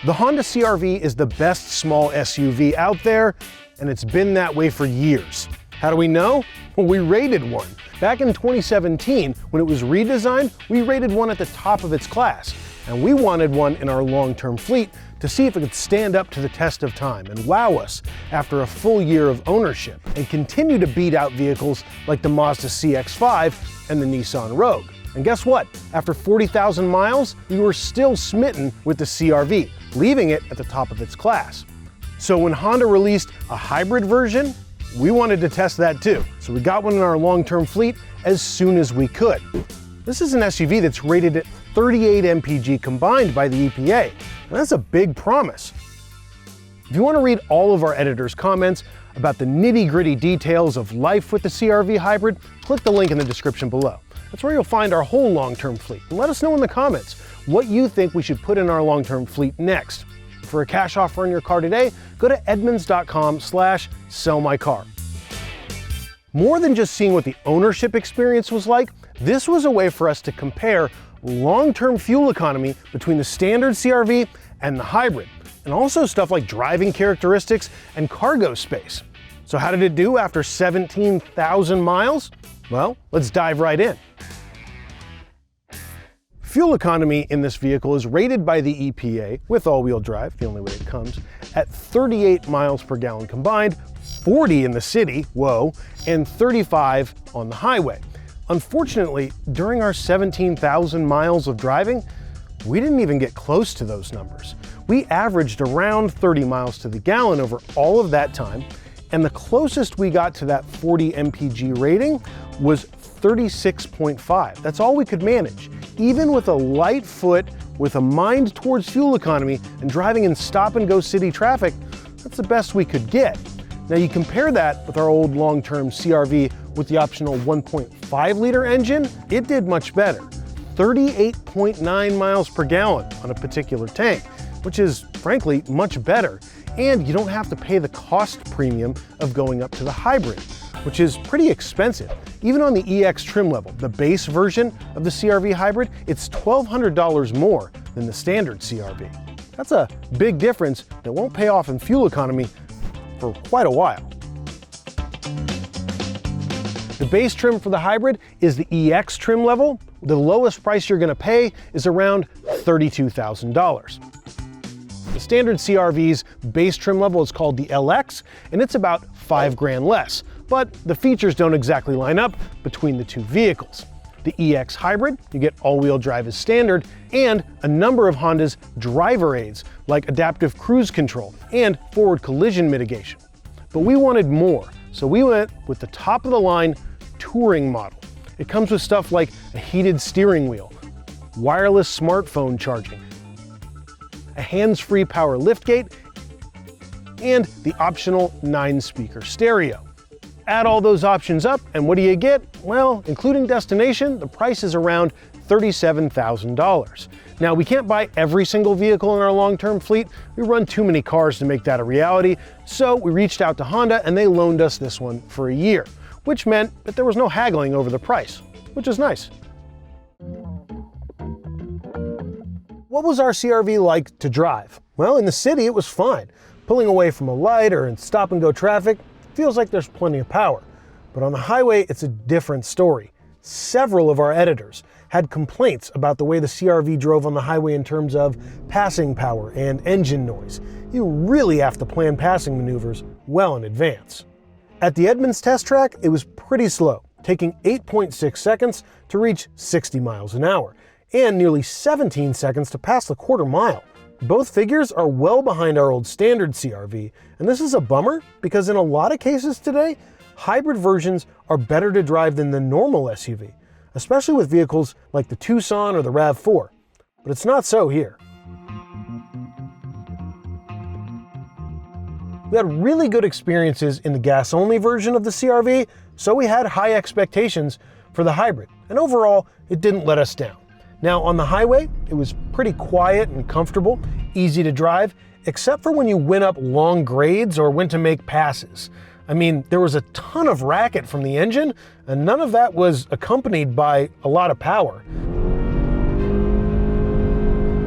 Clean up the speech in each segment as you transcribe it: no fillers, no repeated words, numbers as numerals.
The Honda CR-V is the best small SUV out there, and it's been that way for years. How do we know? Well, we rated one. Back in 2017, when it was redesigned, we rated one at the top of its class, and we wanted one in our long-term fleet to see if it could stand up to the test of time and wow us after a full year of ownership, and continue to beat out vehicles like the Mazda CX-5 and the Nissan Rogue. And guess what? After 40,000 miles, we were still smitten with the CR-V, leaving it at the top of its class. So when Honda released a hybrid version, we wanted to test that too. So we got one in our long-term fleet as soon as we could. This is an SUV that's rated at 38 mpg combined by the EPA, and that's a big promise. If you want to read all of our editors' comments about the nitty-gritty details of life with the CR-V hybrid, click the link in the description below. That's where you'll find our whole long-term fleet. And let us know in the comments what you think we should put in our long-term fleet next. For a cash offer on your car today, go to edmunds.com/sellmycar. More than just seeing what the ownership experience was like, this was a way for us to compare long-term fuel economy between the standard CR-V and the hybrid, and also stuff like driving characteristics and cargo space. So how did it do after 17,000 miles? Well, let's dive right in. Fuel economy in this vehicle is rated by the EPA, with all-wheel drive, the only way it comes, at 38 miles per gallon combined, 40 in the city, whoa, and 35 on the highway. Unfortunately, during our 17,000 miles of driving, we didn't even get close to those numbers. We averaged around 30 miles to the gallon over all of that time, and the closest we got to that 40 mpg rating was 36.5. That's all we could manage. Even with a light foot, with a mind towards fuel economy, and driving in stop-and-go city traffic, that's the best we could get. Now you compare that with our old long-term CR-V with the optional 1.5-liter engine, it did much better. 38.9 miles per gallon on a particular tank, which is frankly much better. And you don't have to pay the cost premium of going up to the hybrid, which is pretty expensive. Even on the EX trim level, the base version of the CR-V hybrid, it's $1,200 more than the standard CR-V. That's a big difference that won't pay off in fuel economy for quite a while. The base trim for the hybrid is the EX trim level. The lowest price you're gonna pay is around $32,000. The standard CR-V's base trim level is called the LX, and it's about $5,000 less, but the features don't exactly line up between the two vehicles. The EX hybrid, you get all-wheel drive as standard, and a number of Honda's driver aids, like adaptive cruise control and forward collision mitigation. But we wanted more, so we went with the top-of-the-line touring model. It comes with stuff like a heated steering wheel, wireless smartphone charging, a hands-free power liftgate, and the optional 9-speaker stereo. Add all those options up, and what do you get? Well, including destination, the price is around $37,000. Now, we can't buy every single vehicle in our long-term fleet. We run too many cars to make that a reality, so we reached out to Honda and they loaned us this one for a year, which meant that there was no haggling over the price, which is nice. What was our CR-V like to drive? Well, in the city, it was fine. Pulling away from a light or in stop-and-go traffic, feels like there's plenty of power. But on the highway, it's a different story. Several of our editors had complaints about the way the CR-V drove on the highway in terms of passing power and engine noise. You really have to plan passing maneuvers well in advance. At the Edmunds test track, it was pretty slow, taking 8.6 seconds to reach 60 miles an hour, and nearly 17 seconds to pass the quarter mile. Both figures are well behind our old standard CR-V, and this is a bummer because in a lot of cases today, hybrid versions are better to drive than the normal SUV, especially with vehicles like the Tucson or the RAV4. But it's not so here. We had really good experiences in the gas-only version of the CR-V, so we had high expectations for the hybrid, and overall, it didn't let us down. Now, on the highway, it was pretty quiet and comfortable, easy to drive, except for when you went up long grades or went to make passes. I mean, there was a ton of racket from the engine, and none of that was accompanied by a lot of power.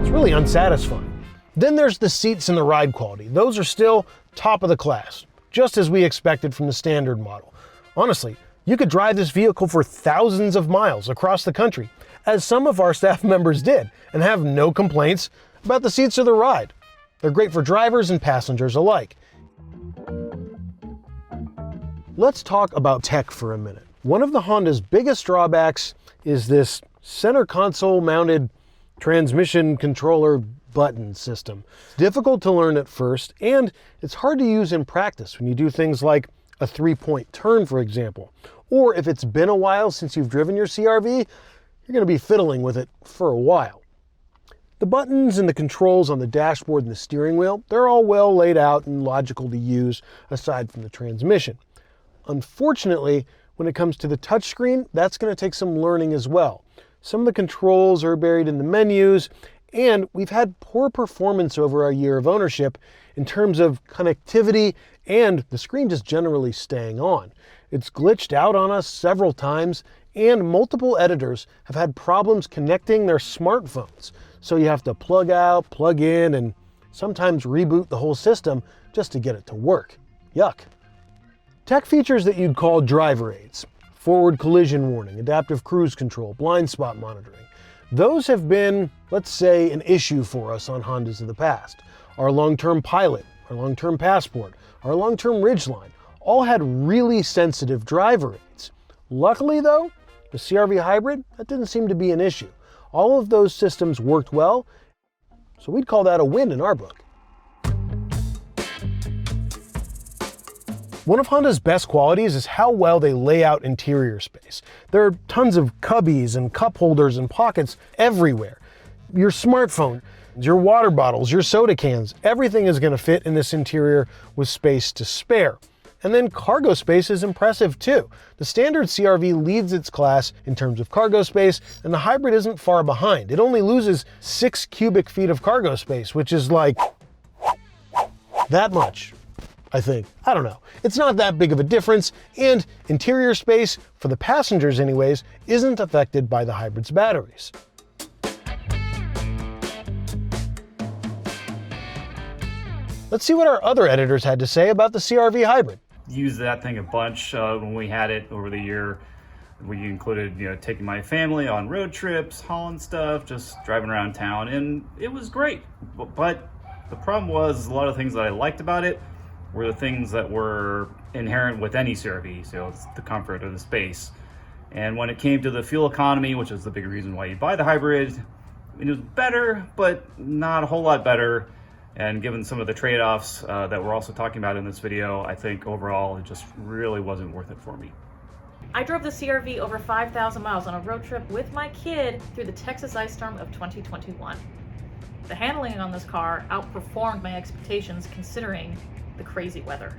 It's really unsatisfying. Then there's the seats and the ride quality. Those are still top of the class, just as we expected from the standard model. Honestly, you could drive this vehicle for thousands of miles across the country, as some of our staff members did, and have no complaints about the seats or the ride. They're great for drivers and passengers alike. Let's talk about tech for a minute. One of the Honda's biggest drawbacks is this center console mounted transmission controller button system. It's difficult to learn at first, and it's hard to use in practice when you do things like a 3-point turn, for example. Or if it's been a while since you've driven your CR-V, you're going to be fiddling with it for a while. The buttons and the controls on the dashboard and the steering wheel, they're all well laid out and logical to use aside from the transmission. Unfortunately, when it comes to the touchscreen, that's going to take some learning as well. Some of the controls are buried in the menus, and we've had poor performance over our year of ownership in terms of connectivity and the screen just generally staying on. It's glitched out on us several times, and multiple editors have had problems connecting their smartphones. So you have to plug out, plug in, and sometimes reboot the whole system just to get it to work. Yuck. Tech features that you'd call driver aids, forward collision warning, adaptive cruise control, blind spot monitoring, those have been, let's say, an issue for us on Hondas of the past. Our long-term Pilot, our long-term Passport, our long-term Ridgeline all had really sensitive driver aids. Luckily though, the CR-V Hybrid, that didn't seem to be an issue. All of those systems worked well, so we'd call that a win in our book. One of Honda's best qualities is how well they lay out interior space. There are tons of cubbies and cup holders and pockets everywhere. Your smartphone, your water bottles, your soda cans, everything is going to fit in this interior with space to spare. And then cargo space is impressive too. The standard CR-V leads its class in terms of cargo space, and the Hybrid isn't far behind. It only loses 6 cubic feet of cargo space, which is like that much. I think. I don't know. It's not that big of a difference, and interior space, for the passengers anyways, isn't affected by the Hybrid's batteries. Let's see what our other editors had to say about the CR-V Hybrid. Used that thing a bunch when we had it over the year. We included, taking my family on road trips, hauling stuff, just driving around town, and it was great. But the problem was a lot of things that I liked about it were the things that were inherent with any CR-V, so it's the comfort of the space. And when it came to the fuel economy, which is the big reason why you buy the Hybrid, it was better, but not a whole lot better. And given some of the trade-offs that we're also talking about in this video, I think overall it just really wasn't worth it for me. I drove the CR-V over 5,000 miles on a road trip with my kid through the Texas ice storm of 2021. The handling on this car outperformed my expectations considering the crazy weather.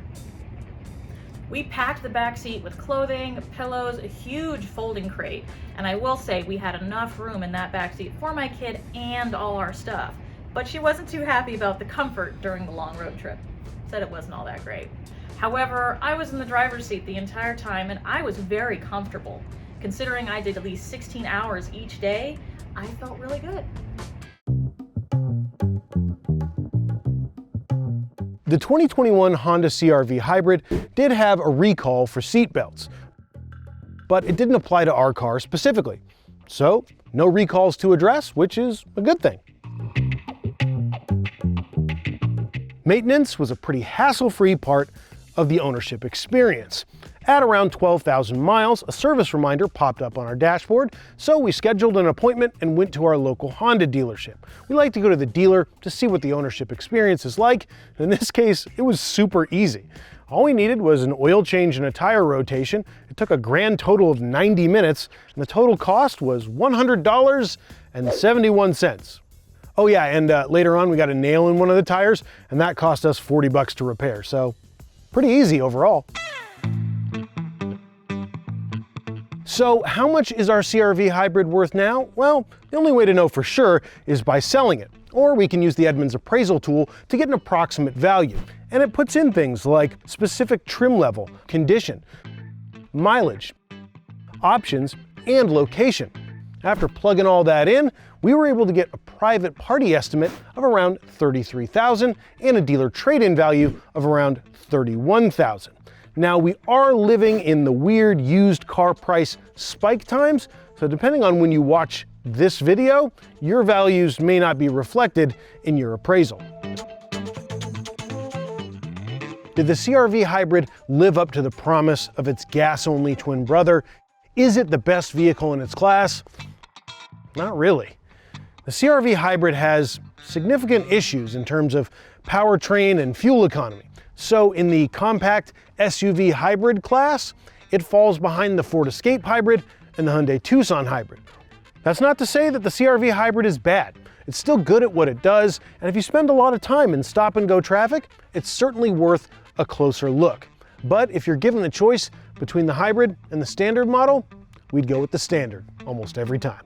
We packed the back seat with clothing, pillows, a huge folding crate, and I will say we had enough room in that back seat for my kid and all our stuff. But she wasn't too happy about the comfort during the long road trip. Said it wasn't all that great. However, I was in the driver's seat the entire time and I was very comfortable. Considering I did at least 16 hours each day, I felt really good. The 2021 Honda CR-V Hybrid did have a recall for seat belts, but it didn't apply to our car specifically. So, no recalls to address, which is a good thing. Maintenance was a pretty hassle-free part of the ownership experience. At around 12,000 miles, a service reminder popped up on our dashboard, so we scheduled an appointment and went to our local Honda dealership. We like to go to the dealer to see what the ownership experience is like. In this case, it was super easy. All we needed was an oil change and a tire rotation. It took a grand total of 90 minutes, and the total cost was $100.71. Oh yeah, and later on we got a nail in one of the tires, and that cost us $40 to repair, so pretty easy overall. So how much is our CR-V Hybrid worth now? Well, the only way to know for sure is by selling it, or we can use the Edmunds appraisal tool to get an approximate value. And it puts in things like specific trim level, condition, mileage, options, and location. After plugging all that in, we were able to get a private party estimate of around $33,000 and a dealer trade-in value of around $31,000. Now, we are living in the weird used car price spike times, so depending on when you watch this video, your values may not be reflected in your appraisal. Did the CR-V Hybrid live up to the promise of its gas-only twin brother? Is it the best vehicle in its class? Not really. The CR-V Hybrid has significant issues in terms of powertrain and fuel economy. So in the compact SUV hybrid class, it falls behind the Ford Escape Hybrid and the Hyundai Tucson Hybrid. That's not to say that the CR-V Hybrid is bad. It's still good at what it does, and if you spend a lot of time in stop-and-go traffic, it's certainly worth a closer look. But if you're given the choice between the hybrid and the standard model, we'd go with the standard almost every time.